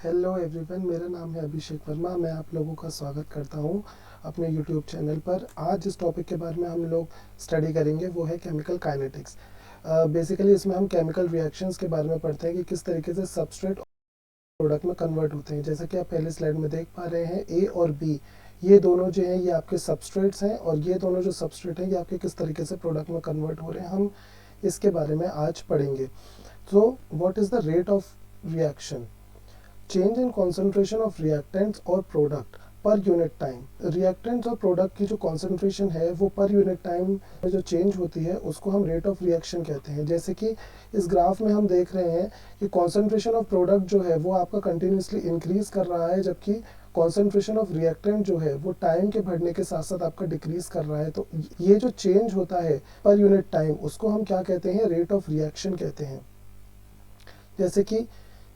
Hello everyone, मेरा नाम है अभिषेक वर्मा। मैं आप लोगों का स्वागत करता हूं अपने यूट्यूब चैनल पर। आज जिस टॉपिक के बारे में हम लोग स्टडी करेंगे वो है केमिकल काइनेटिक्स। बेसिकली इसमें हम केमिकल रिएक्शंस के बारे में पढ़ते हैं कि किस तरीके से सबस्ट्रेट प्रोडक्ट में कन्वर्ट होते हैं। जैसा कि आप पहले स्लाइड में देख पा रहे हैं, ए और बी ये दोनों जो हैं ये आपके सबस्ट्रेट्स हैं, और ये दोनों जो सबस्ट्रेट हैं ये आपके किस तरीके से प्रोडक्ट में कन्वर्ट हो रहे हैं, हम इसके बारे में आज पढ़ेंगे। तो what is the rate of reaction? Change in concentration of reactants और प्रोडक्ट पर यूनिट टाइम। रिएक्टेंट्स और प्रोडक्ट की जो कॉन्सेंट्रेशन है वो पर यूनिट टाइम में जो चेंज होती है उसको हम रेट ऑफ रिएक्शन कहते हैं। जैसे कि इस ग्राफ में हम देख रहे हैं कि कॉन्सेंट्रेशन ऑफ प्रोडक्ट जो है वो आपका कंटिन्यूसली इंक्रीज कर रहा है, जबकि कॉन्सेंट्रेशन ऑफ रिएक्टेंट जो है वो टाइम के बढ़ने के साथ साथ आपका डिक्रीज कर रहा है। तो ये जो चेंज होता है पर यूनिट टाइम उसको हम क्या कहते हैं? रेट ऑफ रिएक्शन कहते हैं। जैसे कि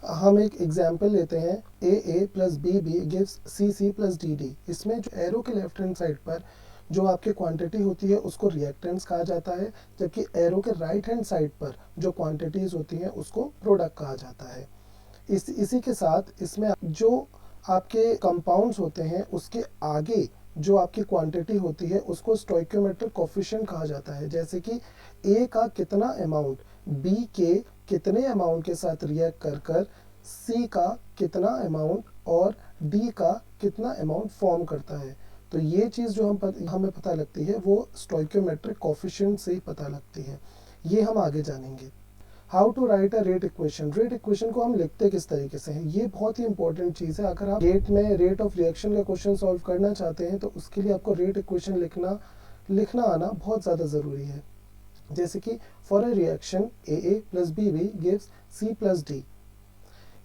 हम एक एग्जाम्पल लेते हैं, A plus B gives C plus D. इसमें जो एरो के लेफ्ट हैंड साइड पर जो आपकी क्वांटिटी होती है उसको रिएक्टेंट्स कहा जाता है, जबकि एरो के राइट हैंड साइड पर जो क्वांटिटीज होती हैं उसको प्रोडक्ट कहा जाता है। इसी के साथ इसमें जो आपके कंपाउंड्स होते हैं उसके आगे जो आपकी क्वांटिटी होती है उसको स्टोइकियोमेट्रिक कोफिशिएंट कहा जाता है। जैसे कि ए का कितना अमाउंट बी के कितने अमाउंट के साथ रिएक्ट कर कर सी का कितना अमाउंट और डी का कितना अमाउंट फॉर्म करता है। तो ये चीज़ जो हमें पता लगती है वो स्टोइकियोमेट्रिक कोफिशिएंट से ही पता लगती है। ये हम आगे जानेंगे। How to write a rate equation. Rate equation को हम लिखते किस तरीके से हैं, ये बहुत ही इंपॉर्टेंट चीज़ है। अगर आप रेट में रेट ऑफ रिएक्शन का क्वेश्चन सॉल्व करना चाहते हैं तो उसके लिए आपको रेट इक्वेशन लिखना आना बहुत ज़्यादा ज़रूरी है। जैसे कि for a reaction A plus B gives C plus D.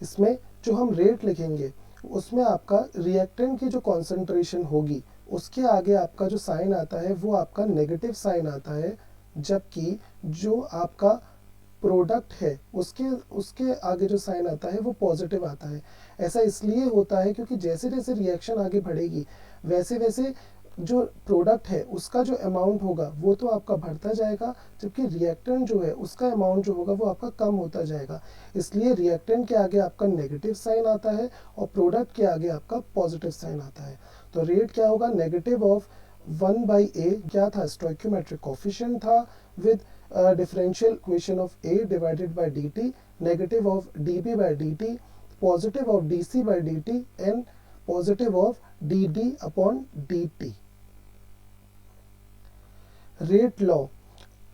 इसमें जो हम रेट लिखेंगे उसमें आपका रिएक्टेंट की जो कॉन्सेंट्रेशन होगी उसके आगे आपका जो साइन आता है वो आपका नेगेटिव साइन आता है, जबकि जो आपका प्रोडक्ट है उसके आगे जो साइन आता है वो पॉजिटिव आता है। ऐसा इसलिए होता है क्योंकि जैसे जैसे रिएक्शन आगे बढ़ेगी वैसे वैसे जो प्रोडक्ट है उसका जो अमाउंट होगा वो तो आपका बढ़ता जाएगा, जबकि रिएक्टेंट जो है उसका अमाउंट जो होगा वो आपका कम होता जाएगा। इसलिए रिएक्टेंट के आगे आपका नेगेटिव साइन आता है और प्रोडक्ट के आगे आपका पॉजिटिव साइन आता है। तो रेट क्या होगा? नेगेटिव ऑफ 1/a क्या था? स्टोइकियोमेट्रिक कोफिशिएंट था with differential equation of a divided by dt, negative of db by dt, positive of dc by dt and positive of dd upon dt। Rate law.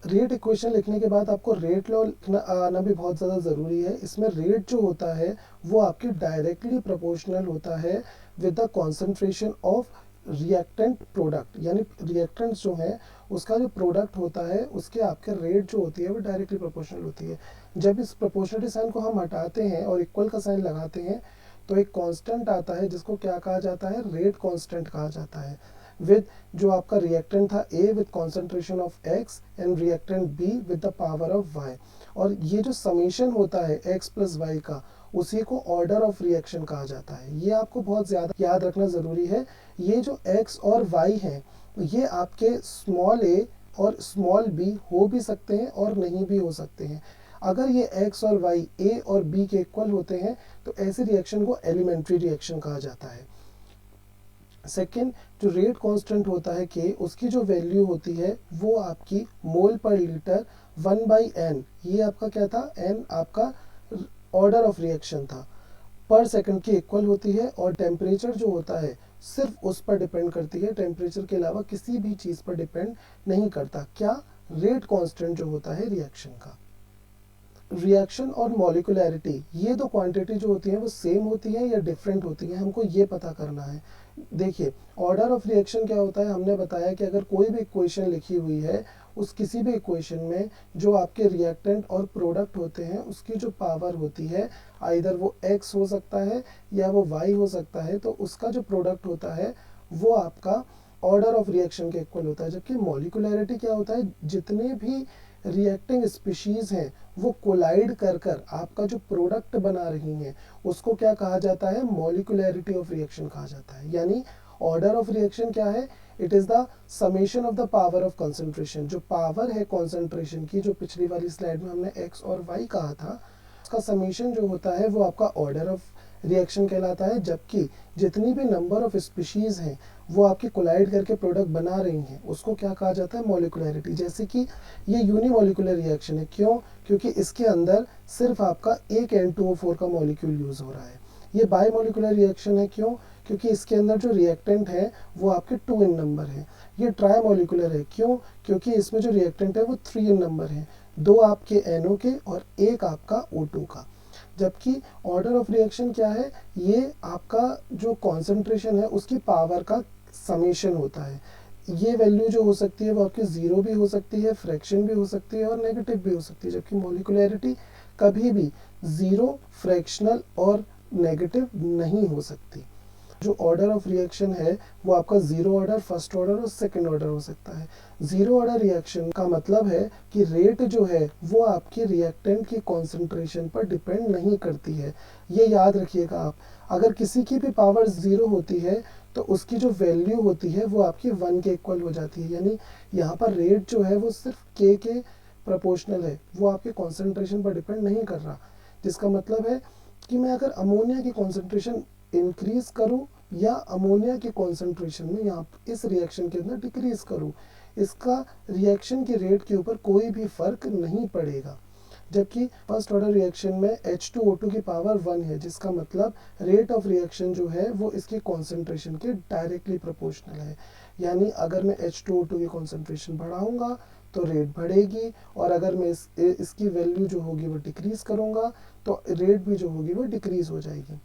Rate equation लिखने के बाद आपको rate law आना भी बहुत ज़्यादा ज़रूरी है। इसमें रेट जो होता है वो आपकी डायरेक्टली प्रोपोर्शनल होता है with the concentration of reactant product, यानी रिएक्टेंट्स जो है उसका जो प्रोडक्ट होता है उसके आपके रेट जो होती है वो डायरेक्टली प्रोपोर्शनल होती है। जब इस प्रोपोर्शनलिटी साइन को हम हटाते हैं और इक्वल का साइन लगाते हैं तो एक कांस्टेंट आता है जिसको क्या कहा जाता है? रेट कांस्टेंट कहा जाता है। विद जो आपका रिएक्टेंट था A with concentration of X and reactant B with the power of Y, और ये जो समीशन होता है X प्लस Y का उसी को ऑर्डर ऑफ रिएक्शन कहा जाता है। ये आपको बहुत ज़्यादा याद रखना ज़रूरी है। ये जो X और Y हैं ये आपके स्मॉल a और स्मॉल b हो भी सकते हैं और नहीं भी हो सकते हैं। अगर ये x और y a और b के इक्वल होते हैं तो ऐसे रिएक्शन को एलिमेंट्री रिएक्शन कहा जाता है। सेकेंड, जो रेट कांस्टेंट होता है k, उसकी जो वैल्यू होती है वो आपकी मोल पर लीटर 1/n, ये आपका क्या था? n आपका ऑर्डर ऑफ रिएक्शन था, पर सेकंड की इक्वल होती है। और टेम्परेचर जो होता है सिर्फ उस पर डिपेंड करती है, टेम्परेचर के अलावा किसी भी चीज़ पर डिपेंड नहीं करता। क्या? रेट कांस्टेंट जो होता है रिएक्शन का। रिएक्शन और मॉलिकुलैरिटी, ये दो क्वांटिटी जो होती है वो सेम होती है या डिफरेंट होती है, हमको ये पता करना है। देखिए, ऑर्डर ऑफ रिएक्शन क्या होता है? हमने बताया कि अगर कोई भी इक्वेशन लिखी हुई है उस किसी भी इक्वेशन में जो आपके रिएक्टेंट और प्रोडक्ट होते हैं उसकी जो पावर होती है आइदर वो x हो सकता है या वो y हो सकता है, तो उसका जो प्रोडक्ट होता है वो आपका ऑर्डर ऑफ रिएक्शन के इक्वल होता है। जबकि मॉलिकुलैरिटी क्या होता है? जितने भी रिएक्टिंग स्पीशीज हैं वो कोलाइड कर कर आपका जो प्रोडक्ट बना रही हैं उसको क्या कहा जाता है? मॉलिकुलैरिटी ऑफ रिएक्शन कहा जाता है। यानी ऑर्डर ऑफ रिएक्शन क्या है? It is the summation of the power of concentration. जो पावर है कॉन्सेंट्रेशन की, जो पिछली वाली स्लाइड में हमने x और y कहा था, उसका समेशन जो होता है वो आपका ऑर्डर ऑफ रिएक्शन कहलाता है, जबकि जितनी भी नंबर ऑफ स्पीशीज हैं वो आपकी कोलाइड करके प्रोडक्ट बना रही हैं, उसको क्या कहा जाता है, मॉलिक्यूलैरिटी। जैसे कि ये यूनिमॉलिक्यूलर रिएक्शन है, क्यों, क्योंकि इसके अंदर सिर्फ आपका एक N2O4 का मॉलिक्यूल यूज हो रहा है। ये बायमॉलिक्यूलर रिएक्शन है, क्यों, क्योंकि इसके अंदर जो रिएक्टेंट है वो आपके 2 इन नंबर है। ये ट्राइमॉलिक्यूलर है, क्यों, क्योंकि इसमें जो रिएक्टेंट है वो 3 इन नंबर है, 2 आपके NO के और 1 आपका O2 का। जबकि ऑर्डर ऑफ रिएक्शन क्या है, ये आपका जो कॉन्सेंट्रेशन है उसकी पावर का समेशन होता है। ये वैल्यू जो हो सकती है वो आपकी 0 भी हो सकती है, फ्रैक्शन भी हो सकती है और नेगेटिव भी हो सकती है, जबकि मॉलिक्यूलैरिटी कभी भी 0, फ्रैक्शनल और नेगेटिव नहीं हो सकती। जो ऑर्डर ऑफ रिएक्शन है वो आपका 0 ऑर्डर, फर्स्ट ऑर्डर और सेकंड ऑर्डर हो सकता है। 0 ऑर्डर रिएक्शन का मतलब है कि रेट जो है वो आपके रिएक्टेंट की कॉन्सेंट्रेशन पर डिपेंड नहीं करती है। ये याद रखिएगा आप, अगर किसी की भी पावर 0 होती है तो उसकी जो वैल्यू होती है वो आपकी 1 के इक्वल हो जाती है। यानी यहाँ पर रेट जो है वो सिर्फ k के प्रोपोर्शनल है, वो आपके कॉन्सेंट्रेशन पर डिपेंड नहीं कर रहा। जिसका मतलब है कि मैं अगर अमोनिया की कॉन्सेंट्रेशन इंक्रीज करूं या अमोनिया की कॉन्सेंट्रेशन में यहाँ इस रिएक्शन के अंदर डिक्रीज करूं, इसका रिएक्शन के रेट के ऊपर कोई भी फर्क नहीं पड़ेगा। जबकि फर्स्ट ऑर्डर रिएक्शन में H2O2 की पावर 1 है, जिसका मतलब रेट ऑफ रिएक्शन जो है वो इसकी कॉन्सेंट्रेशन के डायरेक्टली प्रोपोर्शनल है। यानी अगर मैं H2O2 की कॉन्सेंट्रेशन बढ़ाऊंगा तो रेट बढ़ेगी, और अगर मैं इसकी वैल्यू जो होगी वो डिक्रीज करूंगा तो रेट भी जो होगी वो डिक्रीज हो जाएगी।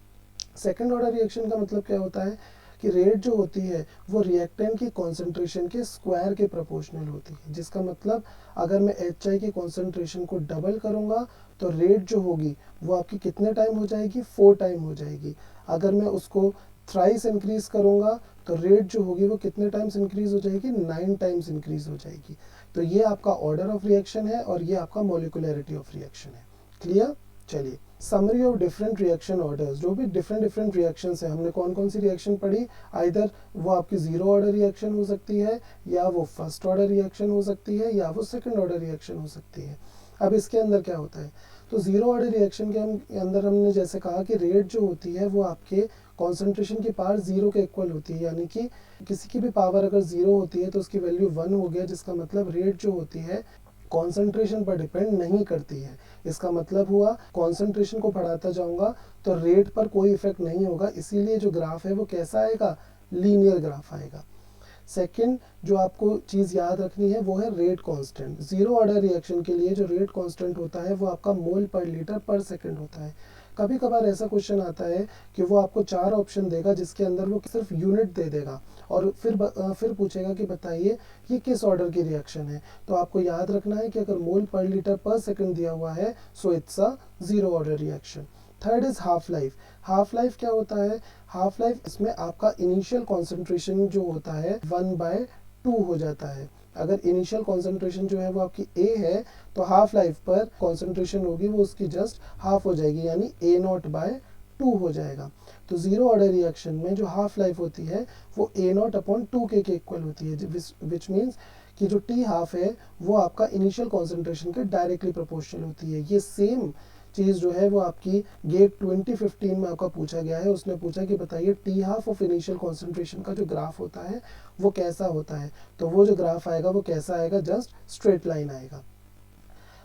सेकेंड ऑर्डर रिएक्शन का मतलब क्या होता है कि रेट जो होती है वो रिएक्टेंट की कॉन्सेंट्रेशन के स्क्वायर के प्रोपोर्शनल होती है। जिसका मतलब अगर मैं HI की कॉन्सेंट्रेशन को डबल करूंगा तो रेट जो होगी वो आपकी कितने टाइम हो जाएगी, 4 टाइम हो जाएगी। अगर मैं उसको थ्राइस इंक्रीज करूंगा तो रेट जो होगी वो कितने टाइम्स इंक्रीज हो जाएगी, 9 टाइम्स इंक्रीज हो जाएगी। तो ये आपका ऑर्डर ऑफ रिएक्शन है और ये आपका मॉलिक्यूलैरिटी ऑफ रिएक्शन है। क्लियर। चलिए, summary of different reaction orders. जो भी डिफरेंट रिएक्शंस है, हमने कौन कौन सी रिएक्शन पढ़ी, आइदर वो आपकी 0 ऑर्डर रिएक्शन हो सकती है, या वो फर्स्ट ऑर्डर रिएक्शन हो सकती है, या वो सेकंड ऑर्डर रिएक्शन हो सकती है। अब इसके अंदर क्या होता है, तो 0 ऑर्डर रिएक्शन के अंदर हमने जैसे कहा कि रेट जो होती है वो आपके कॉन्सेंट्रेशन की पावर 0 के इक्वल होती है। यानी कि किसी की भी पावर अगर 0 होती है तो उसकी वैल्यू 1 हो गया, जिसका मतलब रेट जो होती है कॉन्सेंट्रेशन पर डिपेंड नहीं करती है। इसका मतलब हुआ कॉन्सेंट्रेशन को बढ़ाता जाऊंगा तो रेट पर कोई इफेक्ट नहीं होगा, इसीलिए जो ग्राफ है वो कैसा आएगा, लीनियर ग्राफ आएगा। सेकंड जो आपको चीज याद रखनी है वो है रेट कांस्टेंट। 0 ऑर्डर रिएक्शन के लिए जो रेट कांस्टेंट होता है वो आपका मोल पर लीटर पर सेकंड होता है। कभी कभार ऐसा क्वेश्चन आता है कि वो आपको 4 ऑप्शन देगा जिसके अंदर वो सिर्फ यूनिट दे देगा और फिर पूछेगा कि बताइए ये किस ऑर्डर की रिएक्शन है। तो आपको याद रखना है कि अगर मोल पर लीटर पर सेकंड दिया हुआ है so it's a 0 order reaction. Third is half life. Half life क्या होता है, हाफ लाइफ इसमें आपका इनिशियल कॉन्सेंट्रेशन जो होता है 1/2 हो जाता है। अगर इनिशियल कॉन्सेंट्रेशन जो है वो आपकी A है तो हाफ लाइफ पर कॉन्सेंट्रेशन होगी वो उसकी जस्ट हाफ हो जाएगी, यानी A0/2 हो जाएगा। तो 0 ऑर्डर रिएक्शन में जो हाफ लाइफ होती है वो A0/2K के इक्वल होती है, विच मीन्स कि जो T हाफ है वो आपका इनिशियल कॉन्सेंट्रेशन के डायरेक्टली प्रोपोर्शनल होती है। ये सेम चीज़ जो है वो आपकी गेट 2015 में आपका पूछा गया है। उसने पूछा कि बताइए T half of initial concentration का जो ग्राफ होता है वो कैसा होता है। तो वो जो ग्राफ आएगा वो कैसा आएगा, जस्ट स्ट्रेट लाइन आएगा।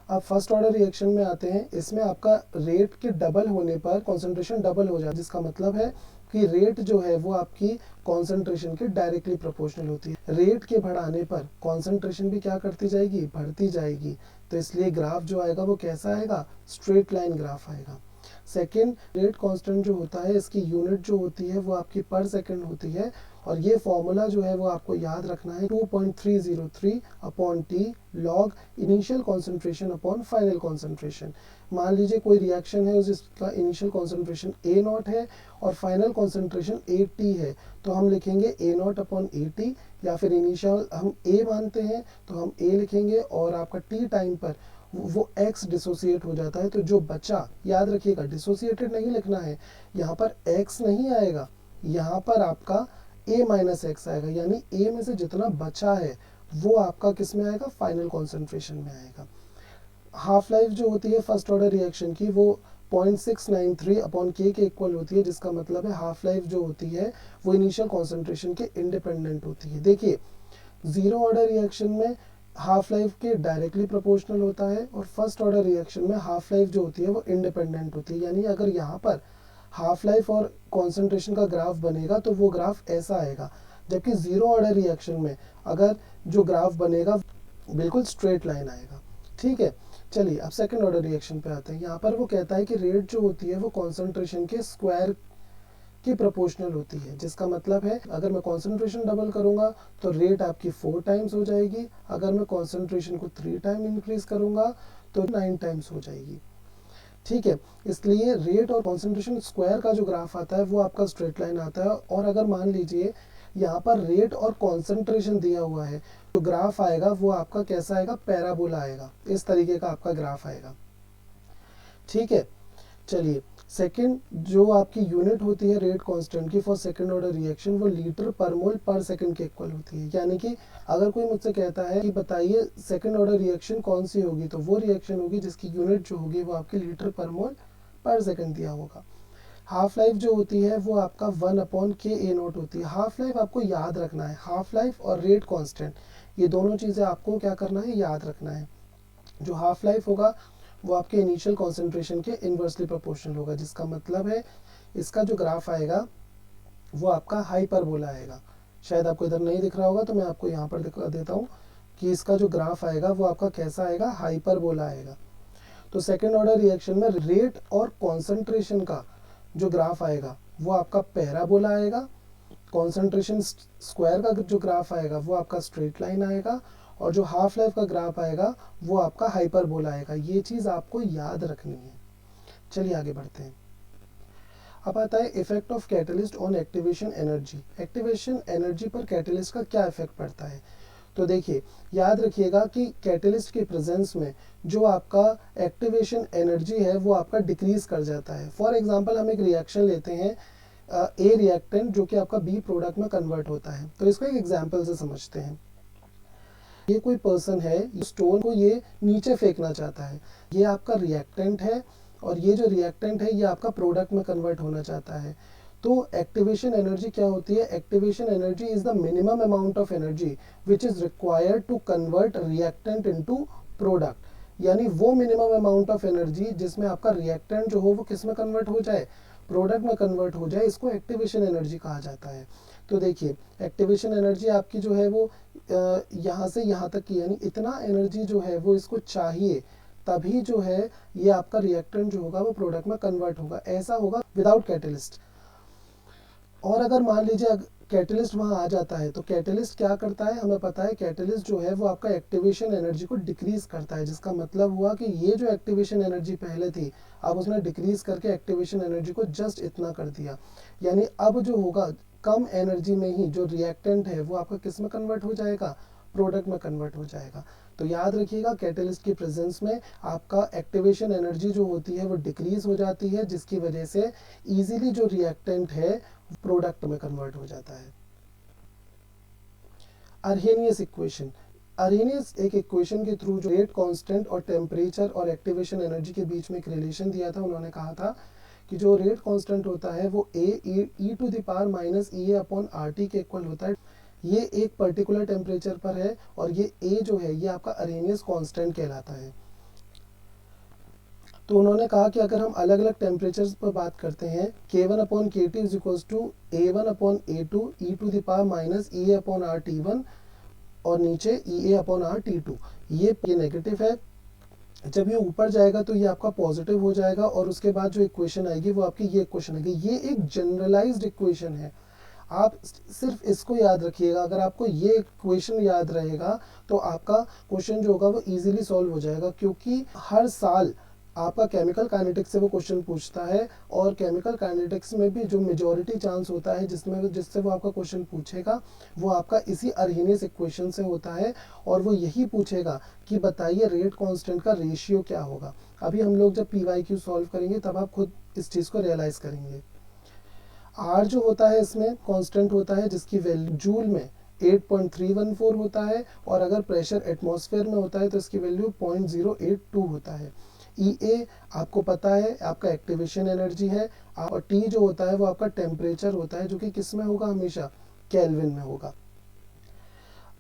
अब फर्स्ट ऑर्डर रिएक्शन में आते हैं। इसमें आपका रेट के डबल होने पर कॉन्सेंट्रेशन डबल हो जाए, जिसका मतलब है कि रेट जो है वो आपकी कॉन्सेंट्रेशन के डायरेक्टली प्रोपोर्शनल होती है। रेट के बढ़ाने पर कॉन्सेंट्रेशन भी क्या करती जाएगी, बढ़ती जाएगी। तो इसलिए ग्राफ जो आएगा वो कैसा आएगा, स्ट्रेट लाइन ग्राफ आएगा। सेकेंड, रेट कांस्टेंट जो होता है इसकी यूनिट जो होती है वो आपकी पर सेकेंड होती है, और ये फॉर्मूला जो है वो आपको याद रखना है 2.303 upon T log initial concentration upon final concentration. मान लीजिए कोई रिएक्शन है जिसका इनिशियल कॉन्सेंट्रेशन A0 है और फाइनल कॉन्सेंट्रेशन AT है, तो हम लिखेंगे A0 अपॉन AT, या फिर इनिशियल हम A मानते हैं तो हम A लिखेंगे और आपका T टाइम पर वो x डिसोसिएट हो जाता है। तो जो बचा, याद रखिएगा डिसोसिएटेड नहीं लिखना है, यहाँ पर x नहीं आएगा, यहाँ पर आपका a माइनस एक्स आएगा, यानी a में से जितना बचा है वो आपका किस में आएगा, फाइनल कॉन्सेंट्रेशन में आएगा। हाफ लाइफ जो होती है फर्स्ट ऑर्डर रिएक्शन की वो 0.693 अपॉन के इक्वल होती है, जिसका मतलब है हाफ लाइफ जो होती है वो इनिशियल कॉन्सेंट्रेशन के इंडिपेंडेंट होती है। देखिए, जीरो ऑर्डर रिएक्शन में हाफ लाइफ के डायरेक्टली प्रोपोर्शनल होता है और फर्स्ट ऑर्डर रिएक्शन में हाफ लाइफ जो होती है वो इंडिपेंडेंट होती है। यानी अगर यहाँ पर हाफ लाइफ और कॉन्सेंट्रेशन का ग्राफ बनेगा तो वो ग्राफ ऐसा आएगा, जबकि जीरो ऑर्डर रिएक्शन में अगर जो ग्राफ बनेगा बिल्कुल स्ट्रेट लाइन आएगा। ठीक है, चलिए अब सेकंड ऑर्डर रिएक्शन पे आते हैं। यहाँ पर वो कहता है कि रेट जो होती है वो कॉन्सेंट्रेशन के स्क्वायर की प्रोपोर्शनल होती है, जिसका मतलब है अगर मैं कॉन्सेंट्रेशन डबल करूंगा तो रेट आपकी 4 टाइम्स हो जाएगी, अगर मैं कॉन्सेंट्रेशन को 3 टाइम इंक्रीज करूंगा तो 9 टाइम्स हो जाएगी। ठीक है, इसलिए रेट और कॉन्सेंट्रेशन स्क्वायर का जो ग्राफ आता है वो आपका स्ट्रेट लाइन आता है। और अगर मान लीजिए यहाँ पर रेट और कॉन्सेंट्रेशन दिया हुआ है तो ग्राफ आएगा वो आपका कैसा आएगा, पैराबोला आएगा, इस तरीके का आपका ग्राफ आएगा। ठीक है, चलिए सेकंड जो आपकी यूनिट होती है रेट कांस्टेंट की फॉर सेकंड ऑर्डर रिएक्शन वो लीटर पर मोल पर सेकंड के इक्वल होती है। यानी कि अगर कोई मुझसे कहता है कि बताइए सेकंड ऑर्डर रिएक्शन कौन सी होगी, तो वो रिएक्शन होगी जिसकी यूनिट जो होगी वो आपकी लीटर पर मोल पर सेकंड दिया होगा। हाफ लाइफ जो होती है वो आपका 1/k/A0 होती है। हाफ लाइफ आपको याद रखना है, हाफ लाइफ और रेट कांस्टेंट ये दोनों चीज़ें आपको क्या करना है, याद रखना है। जो हाफ लाइफ होगा वो आपके इनिशियल कॉन्सेंट्रेशन के इन्वर्सली प्रोपोर्शनल होगा, जिसका मतलब है इसका जो ग्राफ आएगा वो आपका हाइपरबोला आएगा। शायद आपको इधर नहीं दिख रहा होगा तो मैं आपको यहाँ पर दिखा देता हूँ कि इसका जो ग्राफ आएगा वो आपका कैसा आएगा, हाइपरबोला आएगा। तो सेकेंड ऑर्डर रिएक्शन में रेट और कॉन्सेंट्रेशन का जो ग्राफ आएगा वो आपका पैराबोला आएगा, कॉन्सेंट्रेशन स्क्वायर का जो ग्राफ आएगा वो आपका स्ट्रेट लाइन आएगा, और जो हाफ लाइफ का ग्राफ आएगा वो आपका हाइपरबोला आएगा। ये चीज़ आपको याद रखनी है। चलिए आगे बढ़ते हैं। अब आता है effect of catalyst on activation energy. Activation energy पर कैटलिस्ट का क्या इफेक्ट पड़ता है? तो देखिए, याद रखिएगा कि कैटलिस्ट के प्रेजेंस में जो आपका एक्टिवेशन एनर्जी है वो आपका डिक्रीज कर जाता है। फॉर एग्जांपल हम एक रिएक्शन लेते हैं, ए रिएक्टेंट जो कि आपका बी प्रोडक्ट में कन्वर्ट होता है। तो इसको एक एग्जांपल से समझते हैं। ये कोई पर्सन है, स्टोन को ये नीचे फेंकना चाहता है। ये आपका रिएक्टेंट है और ये जो रिएक्टेंट है ये आपका प्रोडक्ट में कन्वर्ट होना चाहता है। तो एक्टिवेशन एनर्जी क्या होती है? Activation energy is the minimum amount of energy which is required to convert reactant into product. यानी वो मिनिमम अमाउंट ऑफ एनर्जी जिसमें आपका रिएक्टेंट जो हो वो किस में कन्वर्ट हो जाए, प्रोडक्ट में कन्वर्ट हो जाए, इसको एक्टिवेशन एनर्जी कहा जाता है। तो देखिए, एक्टिवेशन एनर्जी आपकी जो है वो यहाँ से यहाँ तक की, यानी इतना एनर्जी जो है वो इसको चाहिए, तभी जो है ये आपका रिएक्टेंट जो होगा वो प्रोडक्ट में कन्वर्ट होगा। ऐसा होगा विदाउट कैटलिस्ट। और अगर मान लीजिए कैटलिस्ट वहाँ आ जाता है तो कैटलिस्ट क्या करता है, हमें पता है कैटलिस्ट जो है वो आपका एक्टिवेशन एनर्जी को डिक्रीज करता है, जिसका मतलब हुआ कि ये जो एक्टिवेशन एनर्जी पहले थी अब उसने डिक्रीज करके एक्टिवेशन एनर्जी को जस्ट इतना कर दिया। यानी अब जो होगा कम एनर्जी में ही जो रिएक्टेंट है वो आपका किस में कन्वर्ट हो जाएगा, प्रोडक्ट में कन्वर्ट हो जाएगा। तो याद रखिएगा कैटलिस्ट की प्रेजेंस में आपका एक्टिवेशन एनर्जी जो होती है वो डिक्रीज हो जाती है, जिसकी वजह से इजीली जो रिएक्टेंट है प्रोडक्ट में कन्वर्ट हो जाता है। अर्हेनियस इक्वेशन। अर्हेनियस एक इक्वेशन के थ्रू जो रेट कांस्टेंट और टेम्परेचर और एक्टिवेशन एनर्जी के बीच में एक रिलेशन दिया था, उन्होंने कहा था कि जो रेट कांस्टेंट होता है वो e to the power minus E upon R T के इक्वल होता है। ये एक पर्टिकुलर टेम्परेचर पर है और ये ए जो है ये आपका अर्हेनियस कांस्टेंट कहलाता है। तो उन्होंने कहा कि अगर हम अलग अलग टेम्परेचर्स पर बात करते हैं, K1 upon KT is equal to A1 upon A2 E to the power minus E upon R T1 और नीचे ई अपॉन आर T2। ये नेगेटिव है, जब ये ऊपर जाएगा तो ये आपका पॉजिटिव हो जाएगा और उसके बाद जो इक्वेशन आएगी वो आपकी ये इक्वेशन आएगी। ये एक जनरलाइज्ड इक्वेशन है, आप सिर्फ इसको याद रखिएगा। अगर आपको ये इक्वेशन याद रहेगा तो आपका क्वेश्चन जो होगा वो इजीली सॉल्व हो जाएगा, क्योंकि हर साल आपका केमिकल काइनेटिक्स से वो क्वेश्चन पूछता है और केमिकल काइनेटिक्स में भी जो मेजॉरिटी चांस होता है जिससे वो आपका क्वेश्चन पूछेगा वो आपका इसी अर्हेनियस इक्वेशन से होता है, और वो यही पूछेगा कि बताइए रेट कांस्टेंट का रेशियो क्या होगा। अभी हम लोग जब PYQ सॉल्व करेंगे तब आप खुद इस चीज़ को रियलाइज़ करेंगे। आर जो होता है इसमें कांस्टेंट होता है जिसकी वैल्यू जूल में 8.314 होता है, और अगर प्रेशर एटमॉस्फेयर में होता है तो इसकी वैल्यू 0.082 होता है। E आपको पता है आपका एक्टिवेशन एनर्जी है, और T जो होता है वो आपका टेम्परेचर होता है, जो कि किस में होगा, हमेशा केल्विन में होगा।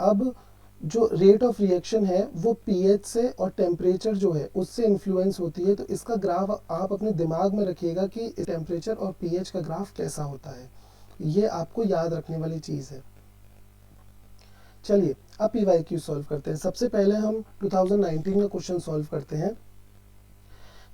अब जो रेट ऑफ रिएक्शन है वो पीएच से और टेम्परेचर जो है उससे इन्फ्लुएंस होती है। तो इसका ग्राफ आप अपने दिमाग में रखिएगा कि टेम्परेचर और पीएच का ग्राफ कैसा होता है, ये आपको याद रखने वाली चीज़ है। चलिए अब पीवाईक्यू सॉल्व करते हैं। सबसे पहले हम 2019 का क्वेश्चन सॉल्व करते हैं,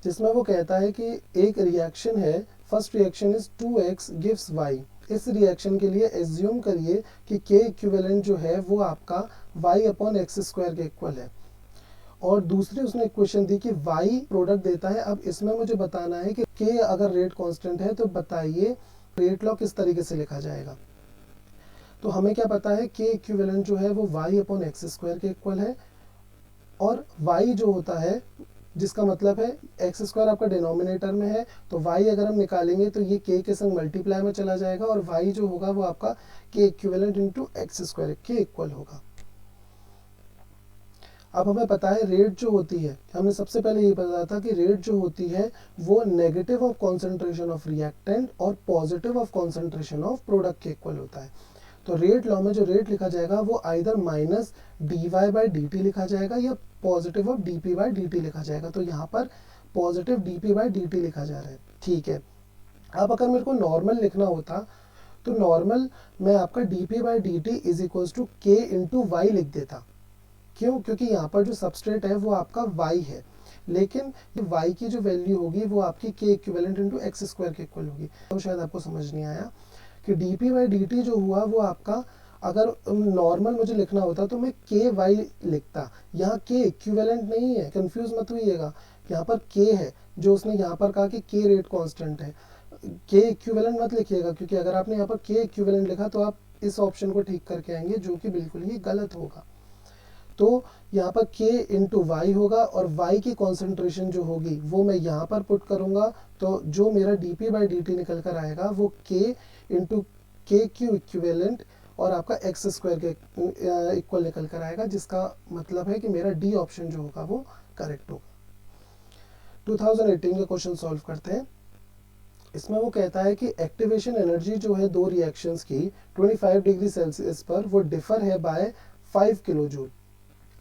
जिसमें वो कहता है कि एक रिएक्शन है, first reaction is 2x gives y। इस रिएक्शन के लिए एज्यूम करिए कि k इक्विवेलेंट जो है वो आपका y अपॉन एक्स स्क्वायर के इक्वल है, और दूसरी उसने इक्वेशन दी कि y प्रोडक्ट देता है। अब इसमें मुझे बताना है कि k अगर रेट कांस्टेंट है तो बताइए रेट लॉ किस तरीके से लिखा जाएगा। तो हमें क्या पता है, k इक्विवेलेंट जो है वो y अपॉन एक्स स्क्वायर के इक्वल है, और y जो होता है जिसका मतलब है एक्स स्क्वायर आपका डिनोमिनेटर में है, तो y अगर हम निकालेंगे तो ये k के संग मल्टीप्लाई में चला जाएगा, और y जो होगा वो आपका k equivalent into x square के इक्वल होगा। अब हमें पता है रेट जो होती है, हमने सबसे पहले ये पता था कि रेट जो होती है वो negative of concentration of reactant और positive of concentration of product के इक्वल होता है। तो रेट लॉ में जो रेट लिखा जाएगा वो either minus D Y by D T लिखा जाएगा या positive of D P by D T लिखा जाएगा। तो यहाँ पर positive D P by D T लिखा जा रहा है, ठीक है। अब अगर मेरे को नॉर्मल लिखना होता तो नॉर्मल मैं आपका D P by D T is equals to K into Y लिख देता। क्यों? क्योंकि यहाँ पर जो सबस्ट्रेट है वो आपका y है, लेकिन ये y की जो वैल्यू होगी वो आपकी k equivalent into x square के इक्वल होगी। तो शायद आपको समझ नहीं आया कि डी बाई डी टी जो हुआ वो आपका, अगर नॉर्मल मुझे लिखना होता तो मैं के वाई लिखता। यहाँ के इक्विवेलेंट नहीं है, कंफ्यूज मत होइएगा, यहाँ पर के है, जो उसने यहाँ पर कहा कि के रेट कांस्टेंट है। के इक्विवेलेंट मत लिखिएगा, क्योंकि अगर आपने यहाँ पर के इक्विवेलेंट लिखा तो आप इस ऑप्शन को ठीक करके आएंगे, जो कि बिल्कुल ही गलत होगा। तो यहाँ पर k इंटू वाई होगा, और y की कॉन्सेंट्रेशन जो होगी वो मैं यहाँ पर पुट करूँगा, तो जो मेरा D P by D T निकल कर आएगा वो k इंटू के क्यू इक्विवेलेंट और आपका एक्स स्क्वायर के इक्वल निकल कर आएगा, जिसका मतलब है कि मेरा डी ऑप्शन जो होगा वो करेक्ट होगा। 2018 का क्वेश्चन सॉल्व करते हैं। इसमें वो कहता है कि एक्टिवेशन एनर्जी जो है दो रिएक्शंस की 25 डिग्री सेल्सियस पर वो डिफर है बाय 5 किलो जूल।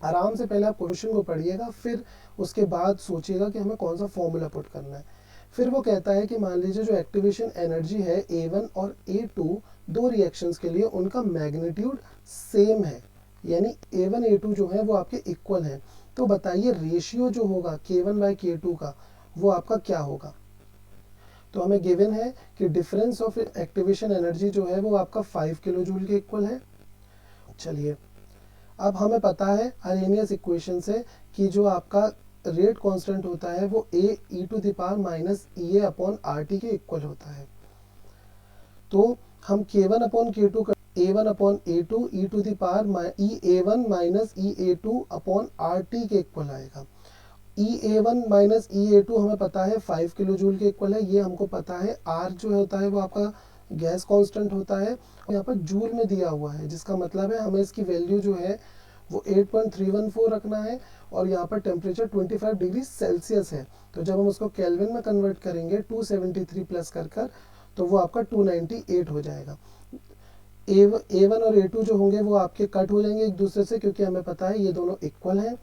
आराम से पहले आप क्वेश्चन को पढ़िएगा, फिर उसके बाद सोचिएगा कि हमें कौन सा फॉर्मूला पुट करना है। फिर वो कहता है कि मान लीजिए जो एक्टिवेशन एनर्जी है A1 और A2 दो रिएक्शंस के लिए उनका मैग्नीट्यूड सेम है, यानी A1 A2 जो है वो आपके इक्वल है। तो बताइए रेशियो जो होगा K1 बाई K2 का वो आपका क्या होगा। तो हमें गिवन है कि डिफरेंस ऑफ एक्टिवेशन एनर्जी जो है वो आपका 5 किलो जूल के इक्वल है। चलिए अब हमें पता है अरेनियस इक्वेशन से कि जो आपका रेट कांस्टेंट होता है वो a e to the power minus E A upon R T के इक्वल होता है। तो हम k1 अपॉन k2 का a1 upon a2 e to the power E a1 minus E a2 upon R T के इक्वल आएगा। E a1 minus E a2 हमें पता है 5 किलो जूल के इक्वल है, ये हमको पता है। आर जो होता है वो आपका गैस कांस्टेंट होता है, और यहाँ पर जूल में दिया हुआ है, जिसका मतलब है हमें इसकी वैल्यू जो है वो 8.314 रखना है, और यहाँ पर टेम्परेचर 25 डिग्री सेल्सियस है। तो जब हम उसको केल्विन में कन्वर्ट करेंगे 273 प्लस कर तो वो आपका 298 हो जाएगा। A1 और A2 जो होंगे वो आपके कट हो जाएंगे एक दूसरे से, क्योंकि हमें पता है ये दोनों इक्वल हैं।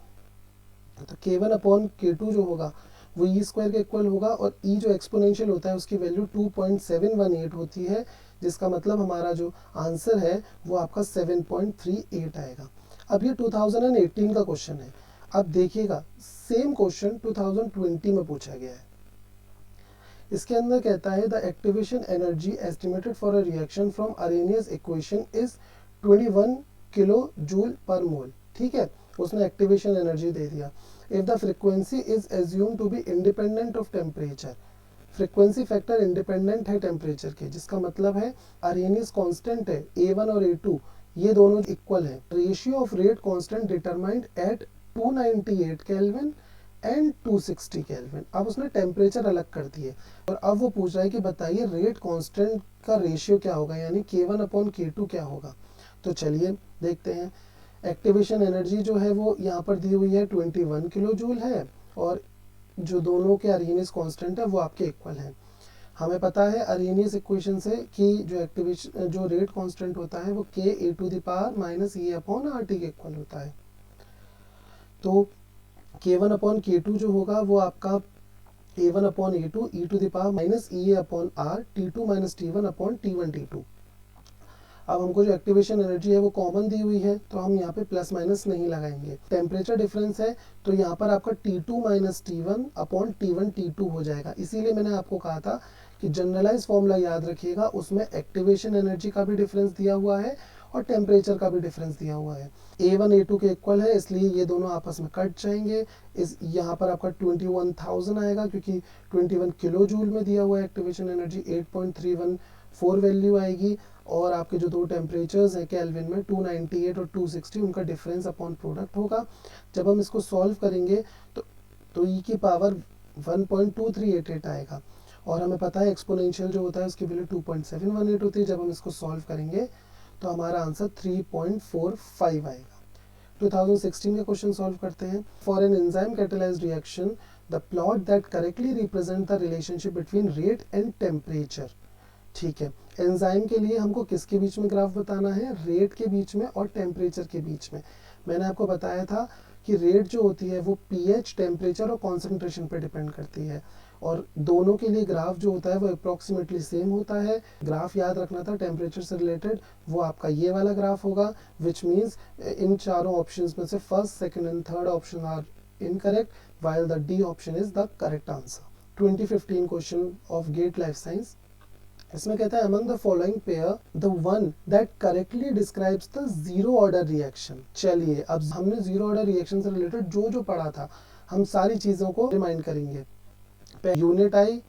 तो K1 अपॉन K2 जो होगा वो ई स्क्वायर के इक्वल होगा, और ई जो एक्सपोनेंशियल होता है उसकी वैल्यू 2.718 होती है, जिसका मतलब हमारा जो आंसर है वो आपका 7.38 आएगा। अब ये 2018 का क्वेश्चन है। अब देखिएगा सेम क्वेश्चन 2020 में पूछा गया है। इसके अंदर कहता है the activation energy estimated for a reaction from Arrhenius equation is 21 kilo joule per mole. ठीक है, उसने एक्टिवेशन एनर्जी दे दिया। If the frequency is assume to be independent of temperature, frequency factor independent है टेम्परेचर के, जिसका मतलब है अरेनियस कांस्टेंट है A1 और A2 ये दोनों इक्वल है। Ratio of rate constant determined at 298 kelvin and 260 kelvin. अब उसने टेम्परेचर अलग कर दिए, और अब वो पूछ रहा है कि बताइए रेट कांस्टेंट का रेशियो क्या होगा, यानी K1 अपॉन K2 क्या होगा। तो चलिए देखते हैं। एक्टिवेशन एनर्जी जो है वो यहाँ पर दी हुई है 21 किलो जूल है, और जो दोनों के अरेनियस कांस्टेंट है वो आपके इक्वल हैं। हमें पता है अरेनियस इक्वेशन से कि जो रेट कांस्टेंट होता है वो k a to the power minus e upon R T के इक्वल होता है। तो k1 अपॉन k2 जो होगा वो आपका a1 upon a2 e to the power minus e upon R t2 minus t1 upon t1 t2। अब हमको जो एक्टिवेशन एनर्जी है वो कॉमन दी हुई है, तो हम यहाँ पे प्लस माइनस नहीं लगाएंगे। टेम्परेचर डिफरेंस है तो यहाँ पर आपका T2 minus T1 upon T1 T2 हो जाएगा। इसीलिए मैंने आपको कहा था कि जनरलाइज फॉर्मूला याद रखिएगा, उसमें एक्टिवेशन एनर्जी का भी डिफरेंस दिया हुआ है और टेम्परेचर का भी डिफरेंस दिया हुआ है। A1 A2 के इक्वल है, इसलिए ये दोनों आपस में कट जाएंगे। इस यहाँ पर आपका 21,000 आएगा क्योंकि 21 किलो जूल में दिया हुआ है एक्टिवेशन एनर्जी, 8.314 वैल्यू आएगी। और आपके जो दो टेम्परेचर्स हैं केल्विन में 298 और 260, उनका डिफरेंस अपॉन प्रोडक्ट होगा। जब हम इसको सॉल्व करेंगे तो e की पावर 1.2388 आएगा, और हमें पता है एक्सपोनेंशियल जो होता है उसकी वैल्यू 2.718 होती है। जब हम इसको सॉल्व करेंगे तो हमारा आंसर 3.45 आएगा। 2016 का क्वेश्चन सॉल्व करते हैं। For an enzyme catalysed reaction the plot that correctly represent the relationship between rate and temperature. ठीक है, एंजाइम के लिए हमको किसके बीच में ग्राफ बताना है? रेट के बीच में और टेम्परेचर के बीच में। मैंने आपको बताया था कि रेट जो होती है वो पीएच, टेम्परेचर और कॉन्सेंट्रेशन पे डिपेंड करती है, और दोनों के लिए ग्राफ जो होता है वो अप्रॉक्सीमेटली सेम होता है। ग्राफ याद रखना था टेम्परेचर से रिलेटेड, वो आपका ये वाला ग्राफ होगा, विच मीन्स इन चारों ऑप्शंस में से first, second and third option are incorrect, while the D option is the correct answer. 2015 question of GATE life science, इसमें कहता है among the following pair the one that correctly describes the zero order reaction. चलिए अब हमने zero order reaction से रिलेटेड जो जो पढ़ा था हम सारी चीजों को रिमाइंड करेंगे। यूनिट आई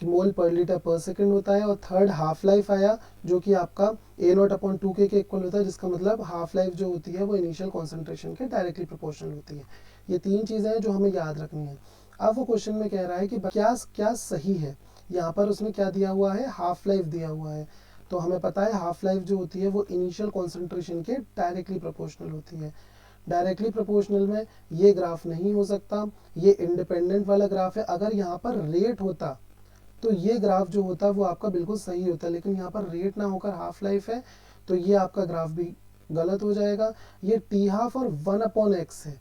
मोल पर लीटर पर सेकंड होता है, और थर्ड हाफ लाइफ आया जो कि आपका A0/2K के इक्वल होता है, जिसका मतलब हाफ लाइफ जो होती है वो इनिशियल कॉन्सेंट्रेशन के डायरेक्टली प्रोपोर्शनल होती है। ये तीन चीजें हैं जो हमें याद रखनी है। अब वो क्वेश्चन में कह रहा है कि क्या क्या सही है। यहाँ पर उसने क्या दिया हुआ है? हाफ लाइफ दिया हुआ है। तो हमें पता है हाफ लाइफ जो होती है वो इनिशियल कॉन्सेंट्रेशन के डायरेक्टली प्रोपोर्शनल होती है। डायरेक्टली प्रोपोर्शनल में ये ग्राफ नहीं हो सकता, ये इंडिपेंडेंट वाला ग्राफ है। अगर यहाँ पर रेट होता तो ये ग्राफ जो होता वो आपका बिल्कुल सही होता, लेकिन यहाँ पर रेट ना होकर हाफ लाइफ है, तो ये आपका ग्राफ भी गलत हो जाएगा। ये टी हाफ और 1/x है,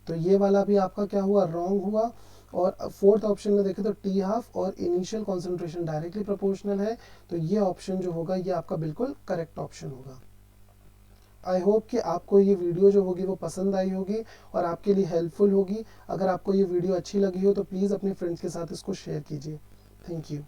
तो ये वाला भी आपका क्या हुआ? रॉन्ग हुआ। और फोर्थ ऑप्शन में देखें तो टी हाफ और इनिशियल कॉन्सेंट्रेशन डायरेक्टली प्रोपोर्शनल है, तो ये ऑप्शन जो होगा ये आपका बिल्कुल करेक्ट ऑप्शन होगा। आई होप कि आपको ये वीडियो जो होगी वो पसंद आई होगी और आपके लिए हेल्पफुल होगी। अगर आपको ये वीडियो अच्छी लगी हो तो प्लीज़ अपने फ्रेंड्स के साथ इसको शेयर कीजिए। Thank you.